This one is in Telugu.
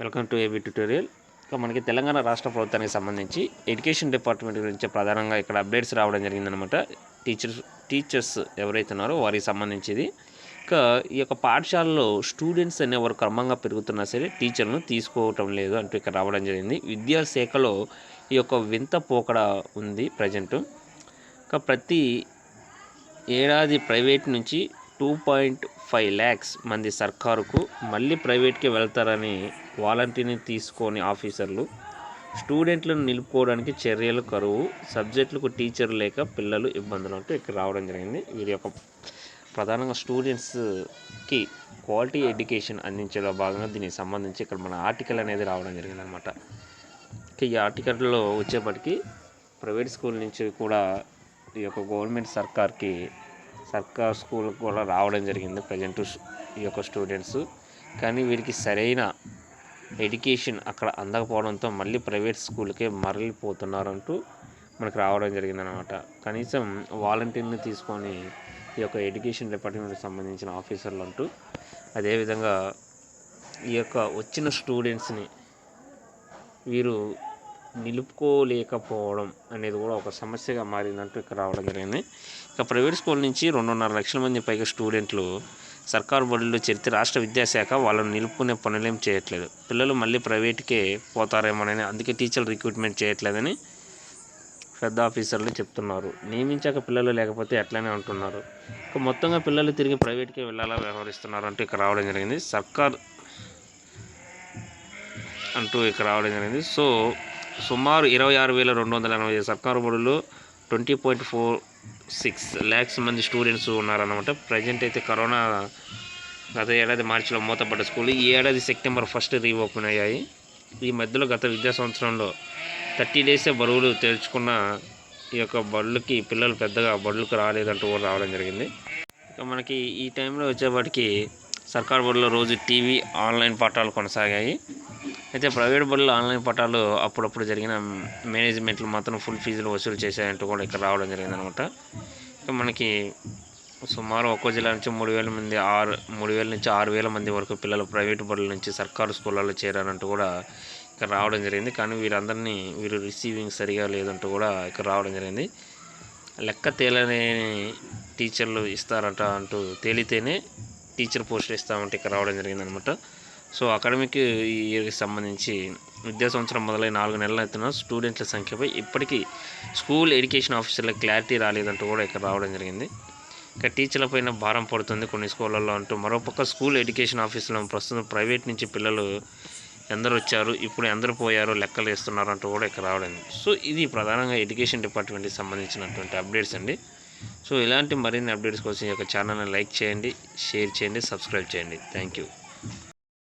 Welcome to AB tutorial. ఇక మనకి తెలంగాణ రాష్ట్ర ప్రభుత్వానికి సంబంధించి ఎడ్యుకేషన్ డిపార్ట్మెంట్ గురించి ప్రధానంగా ఇక్కడ అప్డేట్స్ రావడం జరిగిందనమాట. టీచర్స్ ఎవరైతే ఉన్నారో వారికి సంబంధించింది. ఇక ఈ యొక్క పాఠశాలలో స్టూడెంట్స్ అనేవారు క్రమంగా పెరుగుతున్నా సరే టీచర్ను తీసుకోవటం లేదు అంటూ ఇక్కడ రావడం జరిగింది. విద్యాశాఖలో ఈ యొక్క వింత పోకడ ఉంది ప్రజెంట్. ఇక ప్రతి ఏడాది ప్రైవేట్ నుంచి 2.5 lakhs మంది సర్కారుకు మళ్ళీ ప్రైవేట్కి వెళ్తారని వాలంటీర్ని తీసుకొని ఆఫీసర్లు. స్టూడెంట్లను నిలుపుకోవడానికి చర్యలు కరువు, సబ్జెక్టులకు టీచర్ లేక పిల్లలు ఇబ్బందులు అంటూ ఇక్కడ రావడం జరిగింది. వీరి యొక్క ప్రధానంగా స్టూడెంట్స్కి క్వాలిటీ ఎడ్యుకేషన్ అందించేలో భాగంగా దీనికి సంబంధించి ఇక్కడ మన ఆర్టికల్ అనేది రావడం జరిగింది అనమాట. ఈ ఆర్టికల్లో వచ్చేప్పటికి ప్రైవేట్ స్కూల్ నుంచి కూడా ఈ యొక్క గవర్నమెంట్ సర్కార్ స్కూల్ కూడా రావడం జరిగింది ప్రజెంట్ ఈ యొక్క స్టూడెంట్స్. కానీ వీరికి సరైన ఎడ్యుకేషన్ అక్కడ అందకపోవడంతో మళ్ళీ ప్రైవేట్ స్కూల్కే మరలిపోతున్నారంటూ మనకు రావడం జరిగిందనమాట. కనీసం వాలంటీర్ని తీసుకొని ఈ యొక్క ఎడ్యుకేషన్ డిపార్ట్మెంట్కి సంబంధించిన ఆఫీసర్లు అంటూ, అదేవిధంగా ఈ యొక్క వచ్చిన స్టూడెంట్స్ని వీరు నిలుపుకోలేకపోవడం అనేది కూడా ఒక సమస్యగా మారిందంటూ ఇక్కడ రావడం జరిగింది. ఇక ప్రైవేట్ స్కూల్ నుంచి 2.5 లక్షల మంది పైగా స్టూడెంట్లు సర్కారు బడుల్లో చేరితే రాష్ట్ర విద్యాశాఖ వాళ్ళని నిలుపుకునే పనులేం చేయట్లేదు. పిల్లలు మళ్ళీ ప్రైవేట్కే పోతారేమోనని, అందుకే టీచర్లు రిక్రూట్మెంట్ చేయట్లేదని పెద్ద ఆఫీసర్లు చెప్తున్నారు. నియమించాక పిల్లలు లేకపోతే ఎట్లనే అంటున్నారు. ఇక మొత్తంగా పిల్లలు తిరిగి ప్రైవేట్కే వెళ్ళాలా వ్యవహరిస్తున్నారు అంటూ ఇక్కడ రావడం జరిగింది. సర్కార్ అంటూ ఇక్కడ రావడం జరిగింది. సుమారు 26,280 సర్కారు బడుల్లో 20.46 lakhs మంది స్టూడెంట్స్ ఉన్నారన్నమాట. ప్రజెంట్ అయితే కరోనా గత ఏడాది మార్చిలో మూతపడ్డ స్కూల్ ఈ ఏడాది సెప్టెంబర్ 1 రీఓపెన్ అయ్యాయి. ఈ మధ్యలో గత విద్యా సంవత్సరంలో 30 days బరువులు తెరుచుకున్న ఈ యొక్క బడులకి పిల్లలు పెద్దగా బడులకు రాలేదంటూ కూడా రావడం జరిగింది. ఇక మనకి ఈ టైంలో వచ్చేప్పటికి సర్కారు బడుల్లో రోజు టీవీ ఆన్లైన్ పాఠాలు కొనసాగాయి. అయితే ప్రైవేట్ బడుల్లో ఆన్లైన్ పాఠాలు అప్పుడప్పుడు జరిగిన మేనేజ్మెంట్లు మాత్రం ఫుల్ ఫీజులు వసూలు చేశాయంటూ కూడా ఇక్కడ రావడం జరిగిందనమాట. ఇక మనకి సుమారు ఒక్కో జిల్లా నుంచి 3,000 మంది 3,000 నుంచి 6,000 మంది వరకు పిల్లలు ప్రైవేట్ బడుల నుంచి సర్కారు స్కూళ్ళలో చేరారంటూ కూడా ఇక్కడ రావడం జరిగింది. కానీ వీరు రిసీవింగ్ సరిగా లేదంటూ కూడా ఇక్కడ రావడం జరిగింది. లెక్క తేలని టీచర్లు ఇస్తారట అంటూ తేలితేనే టీచర్ పోస్టులు ఇస్తామంటే ఇక్కడ రావడం జరిగిందనమాట. అకాడమిక్ ఇయర్కి సంబంధించి విద్యా సంవత్సరం మొదలై 4 నెలలు అవుతున్న స్టూడెంట్ల సంఖ్యపై ఇప్పటికీ స్కూల్ ఎడ్యుకేషన్ ఆఫీసర్లకు క్లారిటీ రాలేదంటూ కూడా ఇక్కడ రావడం జరిగింది. ఇక టీచర్లపైన భారం పడుతుంది కొన్ని స్కూళ్ళల్లో అంటూ, మరోపక్క స్కూల్ ఎడ్యుకేషన్ ఆఫీసులో ప్రస్తుతం ప్రైవేట్ నుంచి పిల్లలు ఎందరు వచ్చారు, ఇప్పుడు ఎందరు పోయారో లెక్కలు వేస్తున్నారు అంటూ కూడా ఇక్కడ రావడం. ఇది ప్రధానంగా ఎడ్యుకేషన్ డిపార్ట్మెంట్కి సంబంధించినటువంటి అప్డేట్స్ అండి. ఇలాంటి మరిన్ని అప్డేట్స్ కోసం ఈ యొక్క ఛానల్ని లైక్ చేయండి, షేర్ చేయండి, సబ్స్క్రైబ్ చేయండి. Thank you.